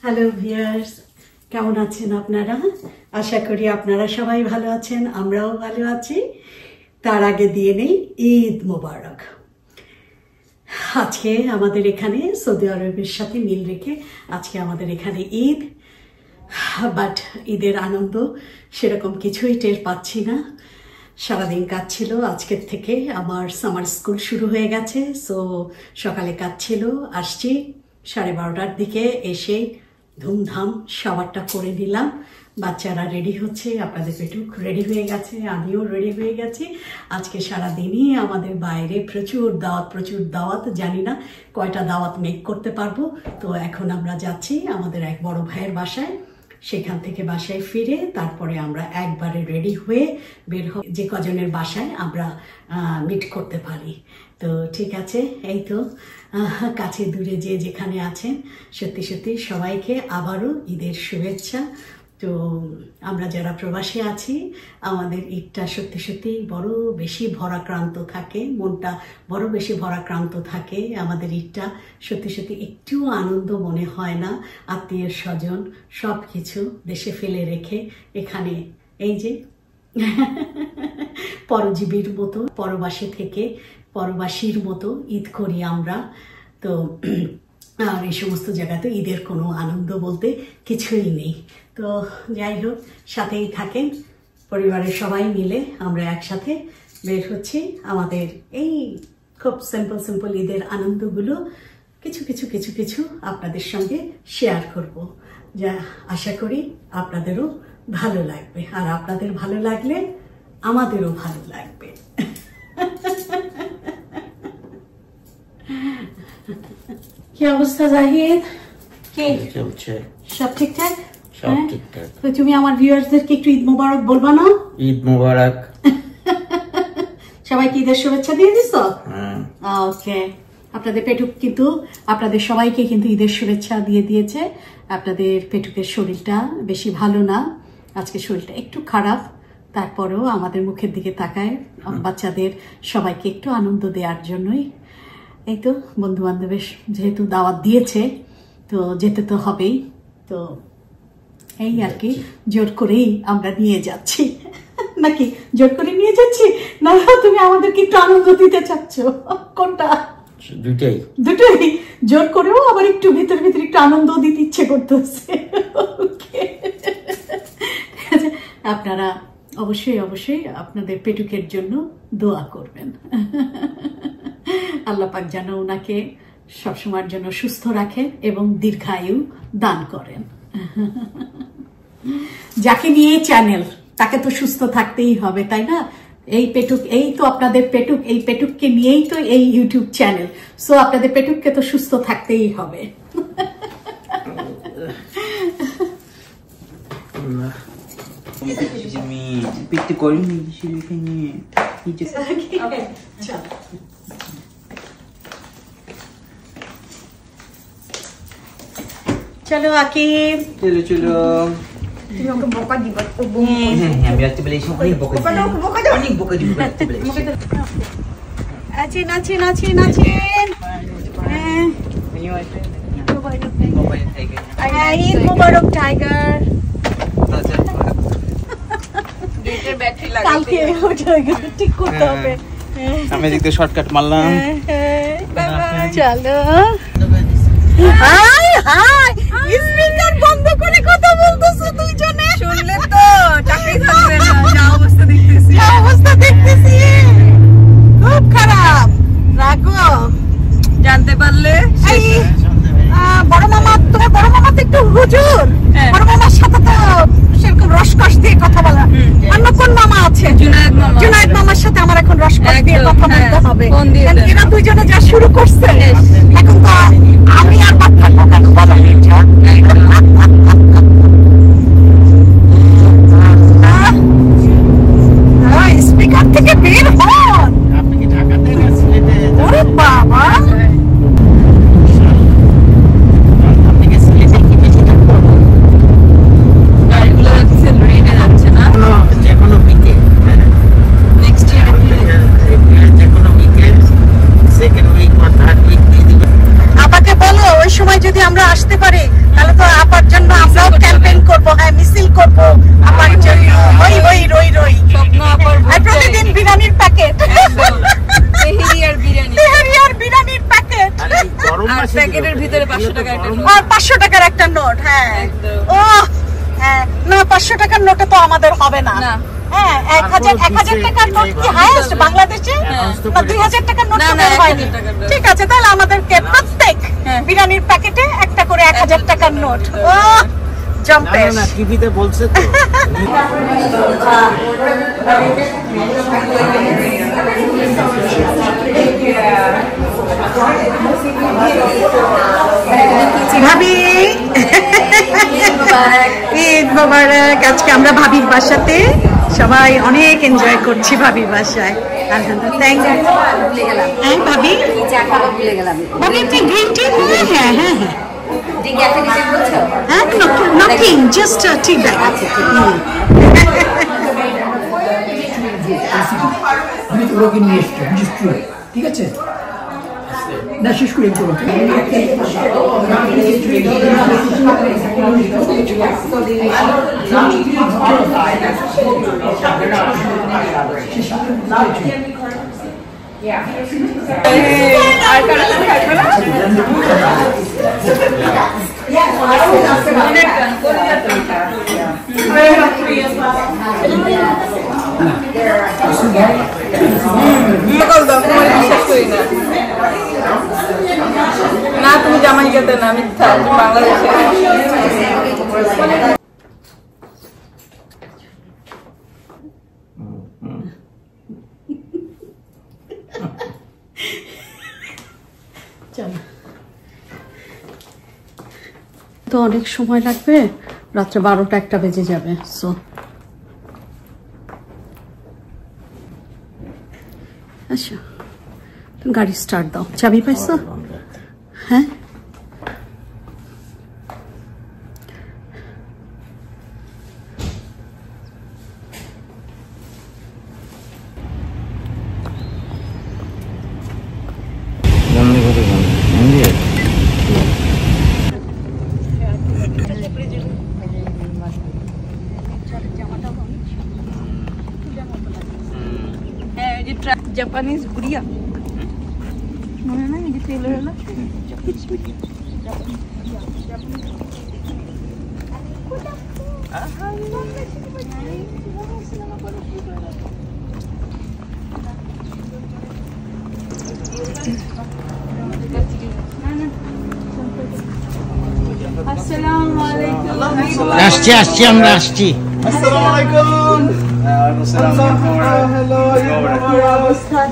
Hello viewers, কেমন আছেন আপনারা? আশা করি আপনারা সবাই ভালো আছেন, আমরাও ভালো আছি। তার আগে দিয়ে নেই ঈদ মোবারক। আজকে আমাদের এখানে সৌদি আরবের সাথে মিল রেখে আজকে আমাদের এখানে ঈদ, বাট ঈদের আনন্দ সেরকম কিছুই টের পাচ্ছি না। সারাদিন কাজ ছিল। আজকের থেকে আমার সামার স্কুল শুরু হয়ে গেছে, সো সকালে কাজ ছিল। আসছি 12:30টার দিকে, এসে ধুমধাম শাওয়ারটা করে নিলাম। বাচ্চারা রেডি হচ্ছে, আপনাদের পেটুক রেডি হয়ে গেছে, আমিও রেডি হয়ে গেছি। আজকে সারাদিনই আমাদের বাইরে প্রচুর দাওয়াত, জানি না কয়টা দাওয়াত মেক করতে পারবো। তো এখন আমরা যাচ্ছি আমাদের এক বড় ভাইয়ের বাসায়। সেখান থেকে বাসায় ফিরে তারপরে আমরা একবারে রেডি হয়ে বের হব, যে কজনের বাসায় আমরা মিট করতে পারি। তো ঠিক আছে, এই তো কাছে দূরে যে যেখানে আছেন, সত্যি সত্যি সবাইকে আবারও ঈদের শুভেচ্ছা। তো আমরা যারা প্রবাসী আছি, আমাদের ঈদটা সত্যি সত্যি বড় বেশি ভরাক্রান্ত থাকে, মনটা বড় বেশি ভরাক্রান্ত থাকে। আমাদের ঈদটা সত্যি সত্যি একটু আনন্দ মনে হয় না। আত্মীয় স্বজন সব কিছু দেশে ফেলে রেখে এখানে এই যে পরজীবীর মতো, পরবাসী থেকে পরবাসীর মতো ঈদ করি আমরা। তো আর এই সমস্ত জায়গাতে ঈদের কোনো আনন্দ বলতে কিছুই নেই। তো যাই হোক, সাথেই থাকেন, পরিবারের সবাই মিলে আমরা একসাথে বের হচ্ছি। আমাদের এই খুব সিম্পল ঈদের আনন্দগুলো কিছু কিছু কিছু কিছু আপনাদের সঙ্গে শেয়ার করব, যা আশা করি আপনাদেরও ভালো লাগবে। আর আপনাদের ভালো লাগলে আমাদেরও ভালো লাগবে। কি অবস্থা জাহিদ? কে চলছে? সব ঠিকঠাক? সব ঠিকঠাক। তো তুমি আমার ভিউয়ার্সদেরকে একটু ঈদ মোবারক বলবা না? ঈদ মোবারক। সবাইকে ঈদের শুভেচ্ছা দিয়ে দিছো? ওকে। আপনাদের পেটুক কিন্তু আপনাদের সবাইকে কিন্তু ঈদের শুভেচ্ছা দিয়ে দিয়েছে। আপনাদের পেটুকের শরীরটা বেশি ভালো না, আজকে শরীরটা একটু খারাপ। তারপরেও আমাদের মুখের দিকে তাকায়, বাচ্চাদের সবাইকে একটু আনন্দ দেওয়ার জন্যই। এই তো বন্ধু বান্ধবের যেহেতু দাওয়াত দিয়েছে, তো যেতে তো হবেই। তো এই আর কি, জোর করেই আমরা নিয়ে যাচ্ছি। নাকি জোর করে নিয়ে যাচ্ছি না, তুমি আমাদেরকে একটু আনন্দ দিতে চাচ্ছ? কোনটা? দুটোই জোর করেও আবার একটু ভিতর ভিতরে একটু আনন্দ দিতে ইচ্ছে করতেছে। আপনারা অবশ্যই আপনাদের পেটুকের জন্য দোয়া করবেন। আল্লাহ পাক যেন ওনাকে সবসময়ের জন্য সুস্থ রাখেন এবং দীর্ঘায়ু দান করেন। যাকে নিয়ে চ্যানেল, তাকে তো সুস্থ থাকতেই হবে, তাই না? এই পেটুক, এই তো আপনাদের পেটুক, এই পেটুককে নিয়েই তো এই ইউটিউব চ্যানেল। সো আপনাদের পেটুককে তো সুস্থ থাকতেই হবে। চলো আকিব, চলো। তুমি আমাকে বকা দিবা? আমি রাখতে বলে অনেক বকা রাখতে বলে। নাচেন। ঈদ মোবারক টাইগার। কালকে ঠিক করতে হবে। আমি দেখতে শর্টকাট মারলাম। চলো। স্পিকার বন্ধ করে কথা বলতেছো দুইজনে, শুনলে তো চাকরি থাকবে না। যা অবস্থা দেখতেছি খুব খারাপ। রাখো, জানতে পারলে বড় মামা, তোমার বড় মামা তো একটু হুজুর। বড় মামার সাথে তো সেরকম রসকস দিয়ে কথা বলা। অন্য কোন মামা আছে? জুনায়েদ মামার সাথে আমার এখন রসকস দিয়ে কথা বলতে হবে। এরা দুইজনে যা শুরু করছে, এখন তো আমি আর বাদ থাকবো কেন বলো? স্পিকার থেকে বের হন। ওরে বাবা, আমাকে বলো ওই সময় যদি আমরা আসতে পারি, তাহলে তো আপা হ্যাঁ মিছিল করব আমার জন্য হই হই রই রই আর প্রতিদিন বিরিয়ানির প্যাকেট তেহারি আর বিরিয়ানির প্যাকেট আর প্যাকেটের ভিতরে 500 টাকা একটা নোট আর 500 টাকার একটা নোট হ্যাঁ ও হ্যাঁ না 500 টাকার নোটে তো আমাদের হবে না হ্যাঁ 1000 টাকার নোট কি হাইয়েস্ট বাংলাদেশে না 2000 টাকার নোট হয়নি ঠিক আছে তাহলে আমাদেরকে প্রত্যেক বিরিয়ানির প্যাকেটে একটা করে 1000 টাকার নোট ও জম্পেশ না টিভিতে বলছে তো ভাবি ঈদ মোবারক আজকে আমরা ভাবির বাসাতে সবাই অনেক এনজয় করছি ভাবির বাসায় আলহামদুলিল্লাহ থ্যাংক ইউ ভুলে গেলাম হ্যাঁ ভাবি চা খাওয়া ভুলে গেলাম ভাবি আপনি গ্রিন টি হ্যাঁ হ্যাঁ হ্যাঁ ঠিক আছে কিছু বলছো হ্যাঁ নাথিং জাস্ট টি ব্যাগ আচ্ছা আমি তো রোগী নিয়ে এসেছি ঠিক আছে না শেষ করে দেবো না তুমি জামাই গেতে না আমি বাংলাদেশে তো অনেক সময় লাগবে রাত্রে 12টা 1টা বেজে যাবে সো আচ্ছা তুমি গাড়ি স্টার্ট দাও চাবি পাইছো হ্যাঁ জাপানিজ গুড়িয়া মনে না এই যে তেল হলো আসসালামু আলাইকুম আসছি আমরা আসছি আসসালামু আলাইকুম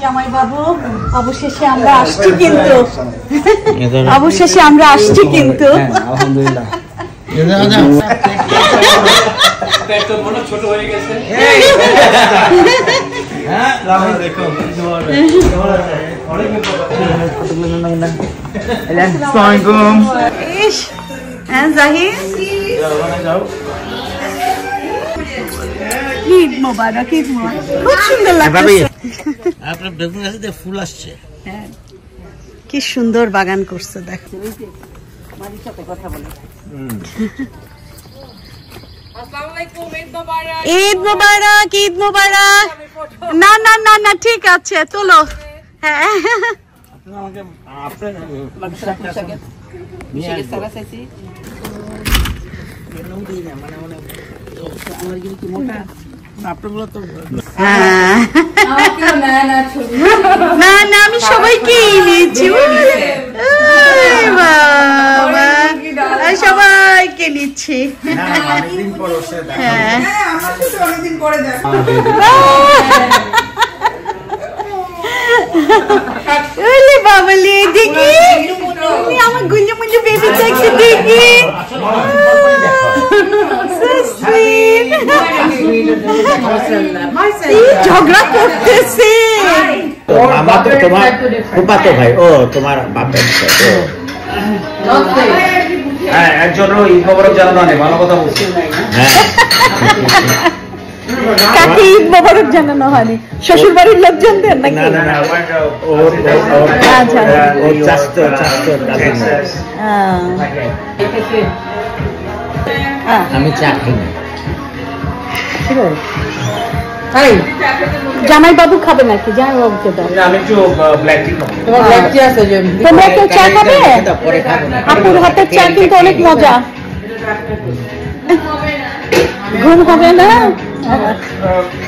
জামাই বাবু অবশেষে আমরা আসছি কিন্তু আলহামদুলিল্লাহ ছোট হয়ে গেছে ঈদ মোবারক ঈদ মোবারক খুব সুন্দর লাগছে আপনার বেগুন গাছে ফুল আসছে হ্যাঁ কি সুন্দর বাগান করছে দেখো মালির সাথে কথা বলে আসসালামু আলাইকুম ঈদ মোবারক ঈদ মোবারক না না না না ঠিক আছে চলো হ্যাঁ আপনি আমাকে আপনার নিয়ে সারা চাইছি আমার কি মোটা না না আমি সবাইকে নিয়েছি সবাইকে নিচ্ছি বাবলি দেখি আমার গুঞ্জু মুঞ্জু বেবি দেখছি দেখি ঝগড়া করতেছে আমার তো তোমার ফুফাতো ভাই ও তোমার বাপের হ্যাঁ একজন ঈদ মোবারক জানানো নেই ভালো কথা বলছি হ্যাঁ কাকে ঈদ মোবারক জানানো হয়নি শ্বশুর বাড়ির লোকজন দেন নাকি না না ও আমি চা খাই না। জামাই বাবু খাবে নাকি? জামাই বাবুকে দাও। আমি একটু ব্ল্যাক টি খাবো। তোমার ব্ল্যাক টি আছে যে তোমরা কেউ চা খাবে? পরে খাবো না। আপুর হাতের চা কিন্তু অনেক মজা। ঘুম হবে না?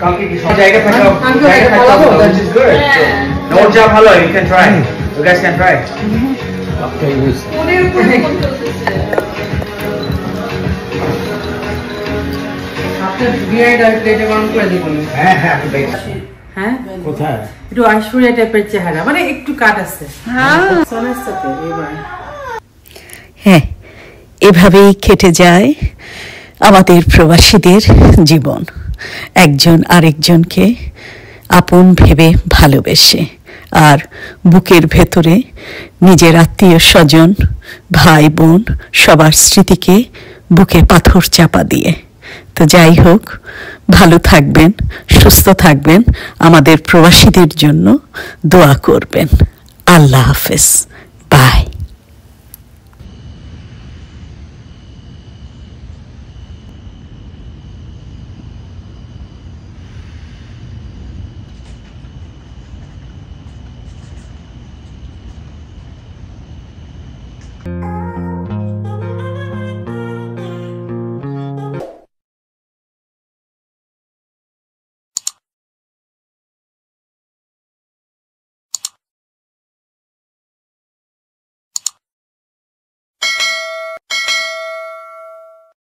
কালকে কি সব জায়গা থাকা that is good. ওর চা ভালো, you can try. You guys can try. আপনার বিয়ারটা প্লেটে গরম করে দিবেন। হ্যাঁ হ্যাঁ আমি বেশ। হ্যাঁ কোথায়? একটু আইসপুরিয়া টাইপের চেহারা, মানে একটু কাট আছে। সোনার সাথে এবার হ্যাঁ, এভাবেই কেটে যায় আমাদের প্রবাসীদের জীবন, একজন আরেকজনকে আপন ভেবে ভালোবেসে, আর বুকের ভেতরে নিজের আত্মীয় স্বজন, ভাই বোন সবার স্মৃতিকে বুকে পাথর চাপা দিয়ে। তো যাই হোক, ভালো থাকবেন, সুস্থ থাকবেন, আমাদের প্রবাসীদের জন্য দোয়া করবেন। আল্লাহ হাফেজ, বাই।